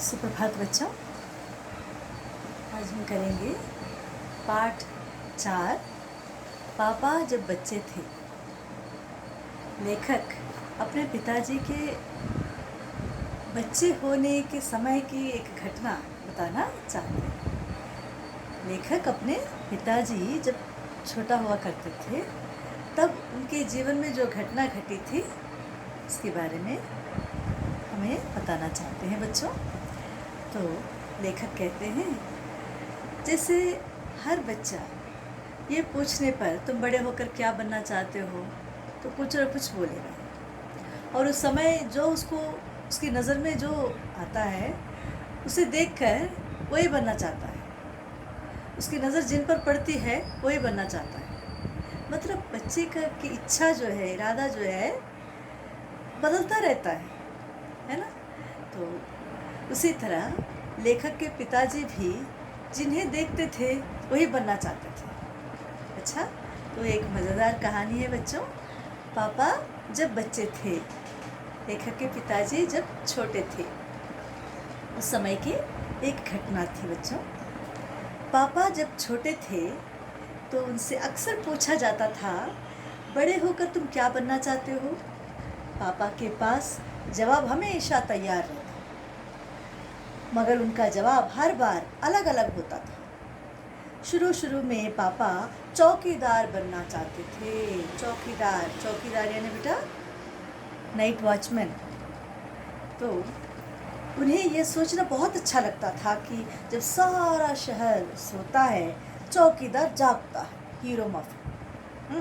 सुप्रभात बच्चों। आज हम करेंगे पाठ 4 पापा जब बच्चे थे। लेखक अपने पिताजी के बच्चे होने के समय की एक घटना बताना चाहते हैं। लेखक अपने पिताजी जब छोटा हुआ करते थे तब उनके जीवन में जो घटना घटी थी उसके बारे में हमें बताना चाहते हैं बच्चों। तो लेखक कहते हैं, जैसे हर बच्चा ये पूछने पर तुम बड़े होकर क्या बनना चाहते हो तो कुछ न कुछ बोलेगा, और उस समय जो उसकी नज़र में जो आता है उसे देखकर वही बनना चाहता है। उसकी नज़र जिन पर पड़ती है वही बनना चाहता है। मतलब बच्चे की इच्छा जो है, इरादा जो है, बदलता रहता है ना। तो उसी तरह लेखक के पिताजी भी जिन्हें देखते थे वही बनना चाहते थे। अच्छा, तो एक मज़ेदार कहानी है बच्चों, पापा जब बच्चे थे। लेखक के पिताजी जब छोटे थे उस समय की एक घटना थी बच्चों। पापा जब छोटे थे तो उनसे अक्सर पूछा जाता था, बड़े होकर तुम क्या बनना चाहते हो। पापा के पास जवाब हमेशा तैयार रहता, मगर उनका जवाब हर बार अलग अलग होता था। शुरू में पापा चौकीदार बनना चाहते थे। चौकीदार यानी बेटा नाइट वॉचमैन। तो उन्हें यह सोचना बहुत अच्छा लगता था कि जब सारा शहर सोता है चौकीदार जागता है, हीरो माफी।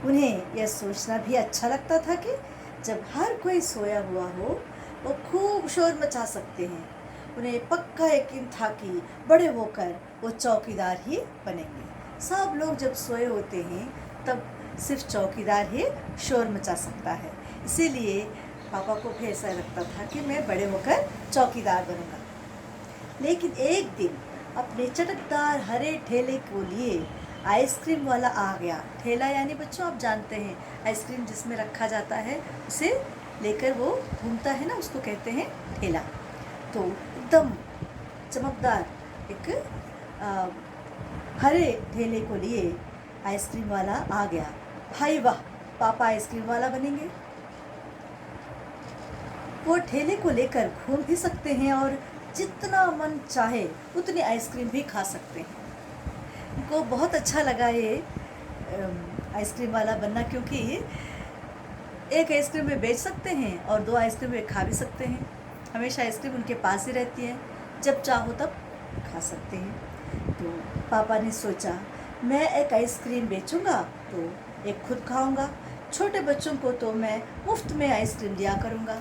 उन्हें यह सोचना भी अच्छा लगता था कि जब हर कोई सोया हुआ हो वो खूब शोर मचा सकते हैं। उन्हें पक्का यकीन था कि बड़े होकर वो चौकीदार ही बनेंगे। सब लोग जब सोए होते हैं तब सिर्फ चौकीदार ही शोर मचा सकता है। इसीलिए पापा को भी ऐसा लगता था कि मैं बड़े होकर चौकीदार बनूंगा। लेकिन एक दिन अपने चटकदार हरे ठेले को लिए आइसक्रीम वाला आ गया। ठेला यानी बच्चों आप जानते हैं, आइसक्रीम जिसमें रखा जाता है उसे लेकर वो घूमता है ना, उसको कहते हैं ठेला। तो एकदम चमकदार एक हरे ठेले को लिए आइसक्रीम वाला आ गया। हाय वाह, पापा आइसक्रीम वाला बनेंगे। वो ठेले को लेकर घूम भी सकते हैं और जितना मन चाहे उतनी आइसक्रीम भी खा सकते हैं। उनको बहुत अच्छा लगा ये आइसक्रीम वाला बनना, क्योंकि एक आइसक्रीम में बेच सकते हैं और 2 आइसक्रीम में खा भी सकते हैं। हमेशा आइसक्रीम उनके पास ही रहती है, जब चाहो तब खा सकते हैं। तो पापा ने सोचा, मैं एक आइसक्रीम बेचूंगा तो एक खुद खाऊंगा, छोटे बच्चों को तो मैं मुफ्त में आइसक्रीम दिया करूंगा।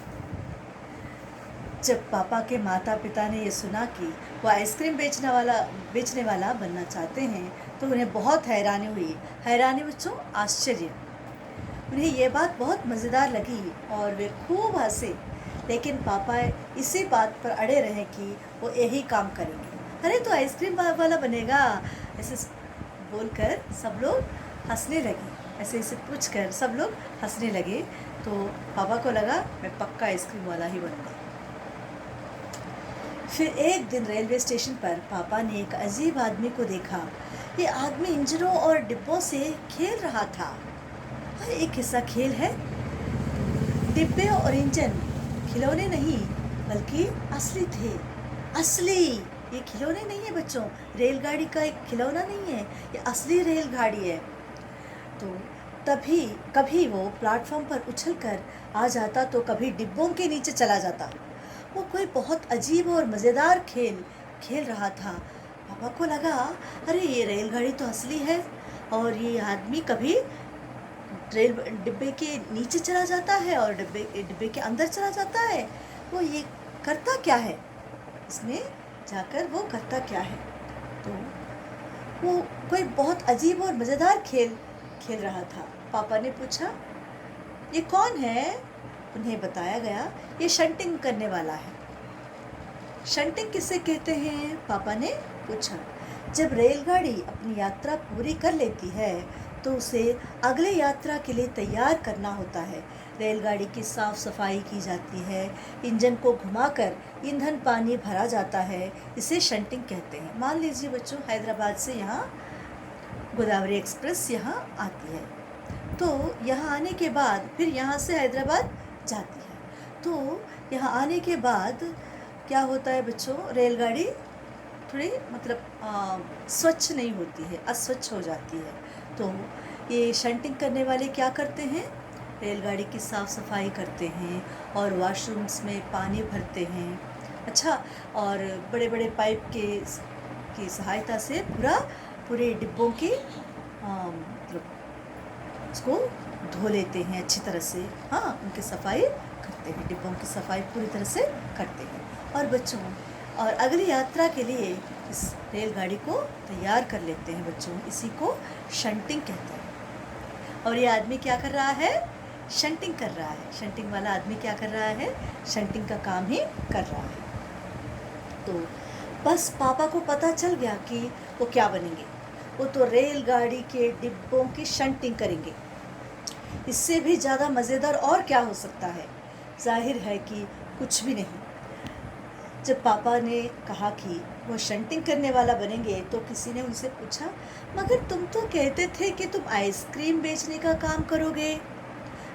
जब पापा के माता पिता ने ये सुना कि वो आइसक्रीम बेचने वाला बनना चाहते हैं तो उन्हें बहुत हैरानी हुई। हैरानी बच्चों आश्चर्य। उन्हें ये बात बहुत मज़ेदार लगी और वे खूब हंसे। लेकिन पापा इसी बात पर अड़े रहे कि वो यही काम करेंगे। अरे तो आइसक्रीम वाला बनेगा, ऐसे बोलकर सब लोग हंसने लगे। ऐसे पूछकर सब लोग हंसने लगे। तो पापा को लगा मैं पक्का आइसक्रीम वाला ही बनूंगा। फिर एक दिन रेलवे स्टेशन पर पापा ने एक अजीब आदमी को देखा। ये आदमी इंजनों और डिब्बों से खेल रहा था। अरे एक ऐसा खेल है, डिब्बे और इंजन खिलौने नहीं बल्कि असली थे। असली, ये खिलौने नहीं है बच्चों, रेलगाड़ी का एक खिलौना नहीं है, ये असली रेलगाड़ी है। तो तभी कभी वो प्लेटफॉर्म पर उछलकर आ जाता तो कभी डिब्बों के नीचे चला जाता। वो कोई बहुत अजीब और मज़ेदार खेल रहा था। पापा को लगा, अरे ये रेलगाड़ी तो असली है और ये आदमी कभी डिब्बे के नीचे चला जाता है और डिब्बे के अंदर चला जाता है। वो ये करता क्या है, इसमें जाकर वो करता क्या है। तो वो कोई बहुत अजीब और मज़ेदार खेल रहा था। पापा ने पूछा, ये कौन है। उन्हें बताया गया, ये शंटिंग करने वाला है। शंटिंग किसे कहते हैं, पापा ने पूछा। जब रेलगाड़ी अपनी यात्रा पूरी कर लेती है तो उसे अगले यात्रा के लिए तैयार करना होता है। रेलगाड़ी की साफ सफाई की जाती है, इंजन को घुमाकर ईंधन पानी भरा जाता है, इसे शंटिंग कहते हैं। मान लीजिए बच्चों, हैदराबाद से यहाँ गोदावरी एक्सप्रेस यहाँ आती है, तो यहाँ आने के बाद फिर यहाँ से हैदराबाद जाती है। तो यहाँ आने के बाद क्या होता है बच्चों, रेलगाड़ी थोड़ी मतलब स्वच्छ नहीं होती है, अस्वच्छ हो जाती है। तो ये शंटिंग करने वाले क्या करते हैं, रेलगाड़ी की साफ़ सफाई करते हैं और वॉशरूम्स में पानी भरते हैं। अच्छा, और बड़े बड़े पाइप की सहायता से पूरे डिब्बों की मतलब उसको धो लेते हैं अच्छी तरह से। हाँ, उनकी सफाई करते हैं, डिब्बों की सफाई पूरी तरह से करते हैं। और बच्चों, और अगली यात्रा के लिए इस रेलगाड़ी को तैयार कर लेते हैं बच्चों, इसी को शंटिंग कहते हैं। और ये आदमी क्या कर रहा है, शंटिंग कर रहा है। शंटिंग वाला आदमी क्या कर रहा है, शंटिंग का काम ही कर रहा है। तो बस पापा को पता चल गया कि वो क्या बनेंगे, वो तो रेलगाड़ी के डिब्बों की शंटिंग करेंगे। इससे भी ज़्यादा मज़ेदार और क्या हो सकता है, जाहिर है कि कुछ भी नहीं। जब पापा ने कहा कि वो शंटिंग करने वाला बनेंगे, तो किसी ने उनसे पूछा, मगर तुम तो कहते थे कि तुम आइसक्रीम बेचने का काम करोगे,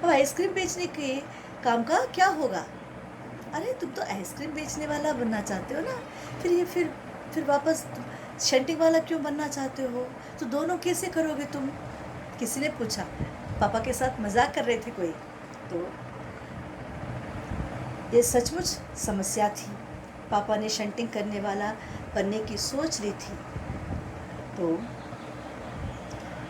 अब आइसक्रीम बेचने के काम का क्या होगा? अरे तुम तो आइसक्रीम बेचने वाला बनना चाहते हो ना, फिर वापस शंटिंग वाला क्यों बनना चाहते हो? तो दोनों कैसे करोगे तुम? किसी ने पूछा। पापा के साथ मजाक कर रहे थे कोई। तो ये सचमुच समस्या थी। पापा ने शंटिंग करने वाला बनने की सोच ली थी, तो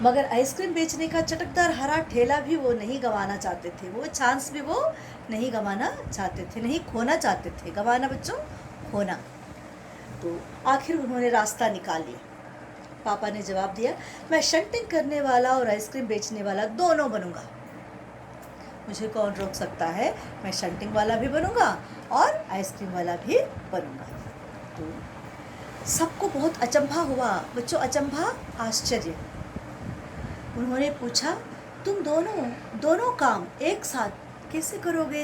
मगर आइसक्रीम बेचने का चटकदार हरा ठेला भी वो नहीं गंवाना चाहते थे। वो चांस भी वो नहीं गंवाना चाहते थे, नहीं खोना चाहते थे। गंवाना बच्चों, खोना। तो आखिर उन्होंने रास्ता निकाल लिया। पापा ने जवाब दिया, मैं शंटिंग करने वाला और आइसक्रीम बेचने वाला दोनों बनूंगा। मुझे कौन रोक सकता है, मैं शंटिंग वाला भी बनूंगा और आइसक्रीम वाला भी बनूंगा। तो सबको बहुत अचंभा हुआ बच्चों, अचंभा, आश्चर्य। उन्होंने पूछा, तुम दोनों काम एक साथ कैसे करोगे?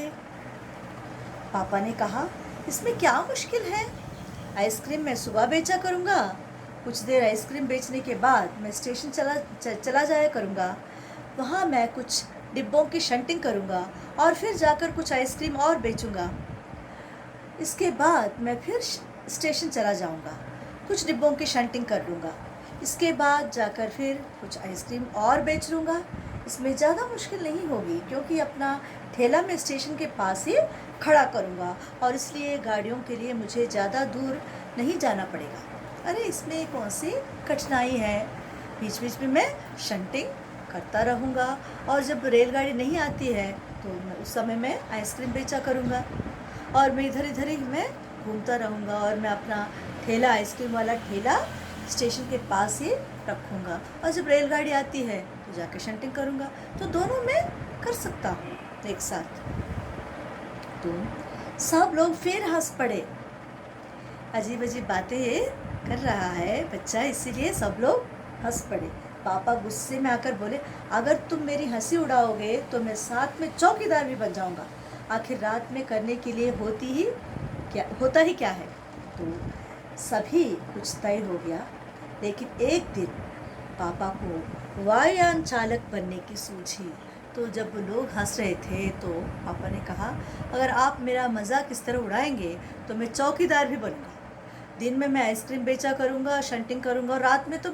पापा ने कहा, इसमें क्या मुश्किल है, आइसक्रीम मैं सुबह बेचा करूँगा, कुछ देर आइसक्रीम बेचने के बाद मैं स्टेशन चला जाया करूँगा, वहाँ मैं कुछ डिब्बों की शंटिंग करूँगा और फिर जाकर कुछ आइसक्रीम और बेचूँगा। इसके बाद मैं फिर स्टेशन चला जाऊँगा, कुछ डिब्बों की शंटिंग कर लूँगा, इसके बाद जाकर फिर कुछ आइसक्रीम और बेच लूँगा। इसमें ज़्यादा मुश्किल नहीं होगी, क्योंकि अपना ठेला मैं स्टेशन के पास ही खड़ा करूँगा और इसलिए गाड़ियों के लिए मुझे ज़्यादा दूर नहीं जाना पड़ेगा। अरे इसमें कौन सी कठिनाई है, बीच बीच में मैं शंटिंग करता रहूँगा और जब रेलगाड़ी नहीं आती है तो उस समय मैं आइसक्रीम बेचा करूँगा और मैं इधर ही मैं घूमता रहूँगा और मैं अपना ठेला, आइसक्रीम वाला ठेला स्टेशन के पास ही रखूँगा और जब रेलगाड़ी आती है तो जाके शंटिंग करूँगा। तो दोनों मैं कर सकता हूँ एक साथ। तो सब लोग फिर हंस पड़े। अजीब अजीब बातें ये कर रहा है बच्चा, इसीलिए सब लोग हंस पड़े। पापा गुस्से में आकर बोले, अगर तुम मेरी हंसी उड़ाओगे तो मैं साथ में चौकीदार भी बन जाऊँगा। आखिर रात में करने के लिए होता ही क्या है। तो सभी कुछ तय हो गया, लेकिन एक दिन पापा को वायुयान चालक बनने की सूझी। तो जब वो लोग हंस रहे थे तो पापा ने कहा, अगर आप मेरा मजाक इस तरह उड़ाएंगे तो मैं चौकीदार भी बनूंगा। दिन में मैं आइसक्रीम बेचा करूंगा, शंटिंग करूंगा और रात में तो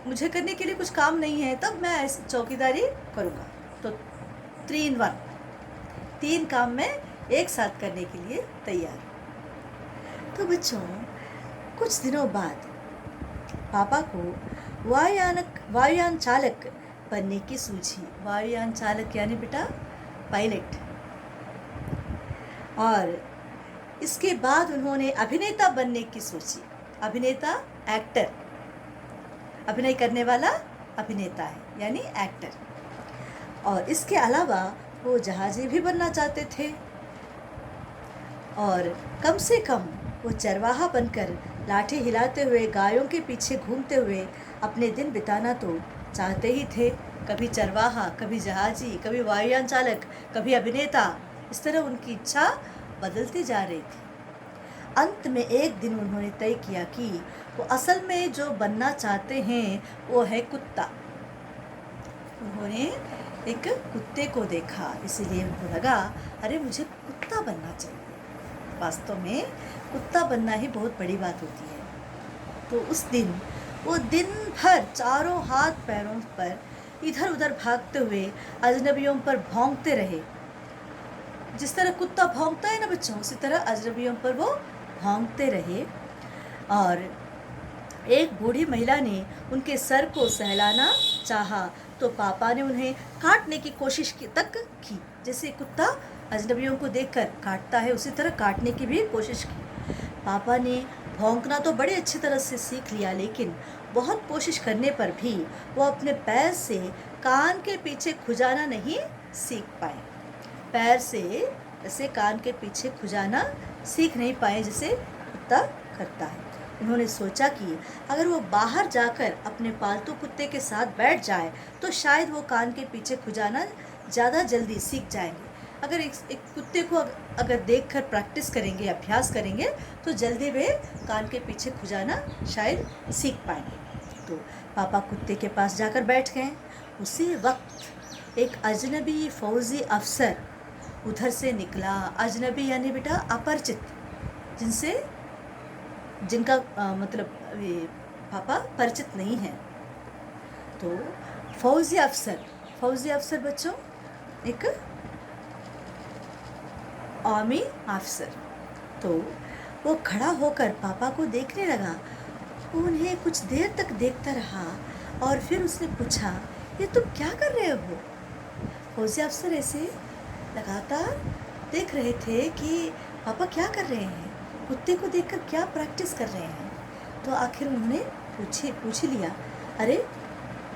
मुझे करने के लिए कुछ काम नहीं है, तब मैं चौकीदारी करूंगा। तो 3 in 1, 3 काम मैं एक साथ करने के लिए तैयार। तो बच्चों, कुछ दिनों बाद पापा को वायुयान चालक बनने की सूझी। वायुयान चालक यानी बेटा पायलट। और इसके बाद उन्होंने अभिनेता बनने की सोची। अभिनेता, एक्टर, अभिनय करने वाला अभिनेता है यानी एक्टर। और इसके अलावा वो जहाजी भी बनना चाहते थे और कम से कम वो चरवाहा बनकर लाठी हिलाते हुए गायों के पीछे घूमते हुए अपने दिन बिताना तो चाहते ही थे, कभी चरवाहा, कभी जहाजी, कभी वायुयान चालक, कभी अभिनेता। इस तरह उनकी इच्छा बदलती जा रही थी। अंत में एक दिन उन्होंने तय किया कि वो असल में जो बनना चाहते हैं वो है कुत्ता। उन्होंने एक कुत्ते को देखा, इसीलिए उनको लगा अरे मुझे कुत्ता बनना चाहिए। वास्तव में कुत्ता बनना ही बहुत बड़ी बात होती है। तो उस दिन वो दिन भर चारों हाथ पैरों पर इधर उधर भागते हुए अजनबियों पर भौंकते रहे। जिस तरह कुत्ता भौंकता है ना बच्चों, उसी तरह अजनबियों पर वो भौंकते रहे। और एक बूढ़ी महिला ने उनके सर को सहलाना चाहा तो पापा ने उन्हें काटने की कोशिश की। जैसे कुत्ता अजनबियों को देखकर काटता है, उसी तरह काटने की भी कोशिश की। पापा ने भौंकना तो बड़ी अच्छी तरह से सीख लिया, लेकिन बहुत कोशिश करने पर भी वो अपने पैर से कान के पीछे खुजाना नहीं सीख पाए। पैर से ऐसे कान के पीछे खुजाना सीख नहीं पाए जैसे कुत्ता करता है। उन्होंने सोचा कि अगर वो बाहर जाकर अपने पालतू कुत्ते के साथ बैठ जाए तो शायद वो कान के पीछे खुजाना ज़्यादा जल्दी सीख जाएंगे। अगर एक कुत्ते को अगर देखकर प्रैक्टिस करेंगे, अभ्यास करेंगे, तो जल्दी वे कान के पीछे खुजाना शायद सीख पाएंगे। तो पापा कुत्ते के पास जाकर बैठ गए। उसी वक्त एक अजनबी फौजी अफसर उधर से निकला। अजनबी यानी बेटा अपरिचित, जिनका मतलब पापा परिचित नहीं है। तो फौजी अफसर बच्चों एक आर्मी अफसर। तो वो खड़ा होकर पापा को देखने लगा। उन्हें कुछ देर तक देखता रहा और फिर उसने पूछा, ये तुम क्या कर रहे हो? फौजी अफसर ऐसे लगातार देख रहे थे कि पापा क्या कर रहे हैं, कुत्ते को देखकर क्या प्रैक्टिस कर रहे हैं। तो आखिर उन्होंने पूछ लिया, अरे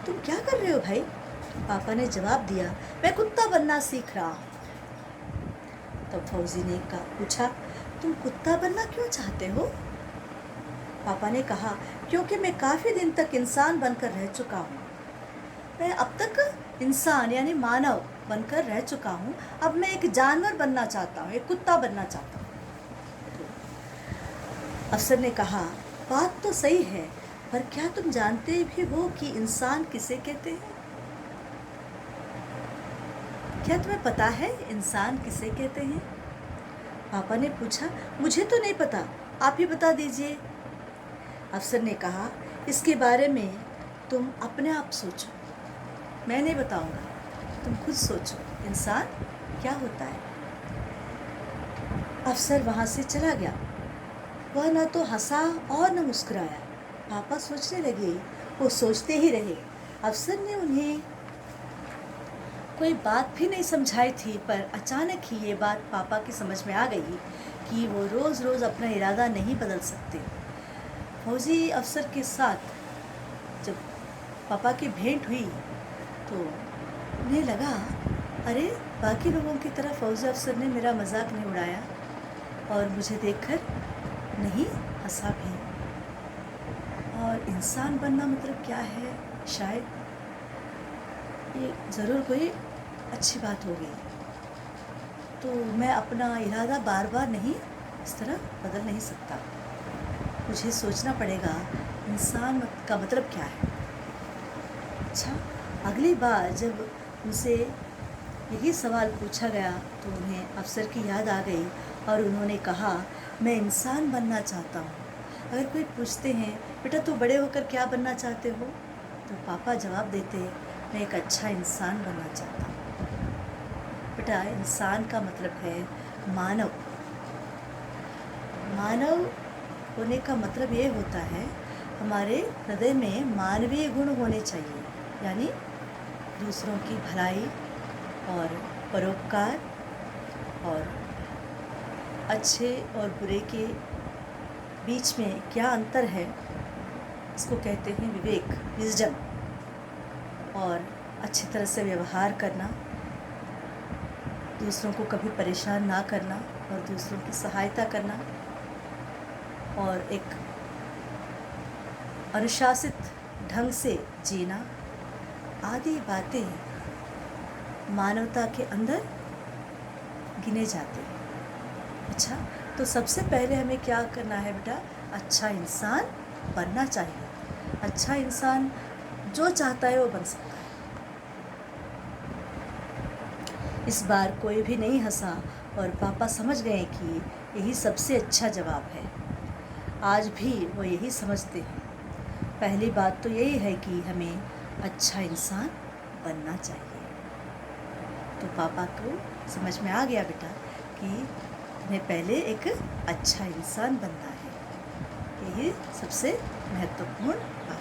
तुम क्या कर रहे हो भाई? पापा ने जवाब दिया, मैं कुत्ता बनना सीख रहा हूँ। तब फौजी ने पूछा, तुम कुत्ता बनना क्यों चाहते हो? पापा ने कहा, क्योंकि मैं काफ़ी दिन तक इंसान बनकर रह चुका हूँ। मैं अब तक इंसान यानी मानव बनकर रह चुका हूँ। अब मैं एक जानवर बनना चाहता हूँ, एक कुत्ता बनना चाहता हूँ। अफसर ने कहा, बात तो सही है, पर क्या तुम जानते भी हो कि इंसान किसे कहते हैं? क्या तुम्हें पता है इंसान किसे कहते हैं? पापा ने पूछा, मुझे तो नहीं पता, आप ही बता दीजिए। अफसर ने कहा, इसके बारे में तुम अपने आप सोचो, मैं नहीं बताऊंगा, तुम खुद सोचो इंसान क्या होता है। अफसर वहाँ से चला गया। वह न तो हंसा और न मुस्कुराया। पापा सोचने लगे, वो सोचते ही रहे। अफसर ने उन्हें कोई बात भी नहीं समझाई थी, पर अचानक ही ये बात पापा की समझ में आ गई कि वो रोज़ रोज़ अपना इरादा नहीं बदल सकते। फौजी अफसर के साथ जब पापा की भेंट हुई तो उन्हें लगा, अरे बाकी लोगों की तरह फौजी अफसर ने मेरा मजाक नहीं उड़ाया और मुझे देखकर नहीं हंसा भी। और इंसान बनना मतलब क्या है? शायद ये ज़रूर कोई अच्छी बात होगी। तो मैं अपना इरादा बार बार नहीं इस तरह बदल नहीं सकता। मुझे सोचना पड़ेगा इंसान का मतलब क्या है। अच्छा, अगली बार जब उनसे यही सवाल पूछा गया तो उन्हें अफसर की याद आ गई और उन्होंने कहा, मैं इंसान बनना चाहता हूँ। अगर कोई पूछते हैं, बेटा तू बड़े होकर क्या बनना चाहते हो? तो पापा जवाब देते, मैं एक अच्छा इंसान बनना चाहता हूँ। बेटा इंसान का मतलब है मानव। मानव होने का मतलब ये होता है, हमारे हृदय में मानवीय गुण होने चाहिए, यानी दूसरों की भलाई और परोपकार और अच्छे और बुरे के बीच में क्या अंतर है, इसको कहते हैं विवेक, विजडम। और अच्छी तरह से व्यवहार करना, दूसरों को कभी परेशान ना करना और दूसरों की सहायता करना और एक अनुशासित ढंग से जीना, आदि बातें मानवता के अंदर गिने जाते हैं। अच्छा, तो सबसे पहले हमें क्या करना है बेटा? अच्छा इंसान बनना चाहिए। अच्छा इंसान जो चाहता है वो बन सकता है। इस बार कोई भी नहीं हंसा और पापा समझ गए कि यही सबसे अच्छा जवाब है। आज भी वो यही समझते हैं। पहली बात तो यही है कि हमें अच्छा इंसान बनना चाहिए। तो पापा को समझ में आ गया बेटा कि हमें पहले एक अच्छा इंसान बनना है। यही सबसे महत्वपूर्ण बात है।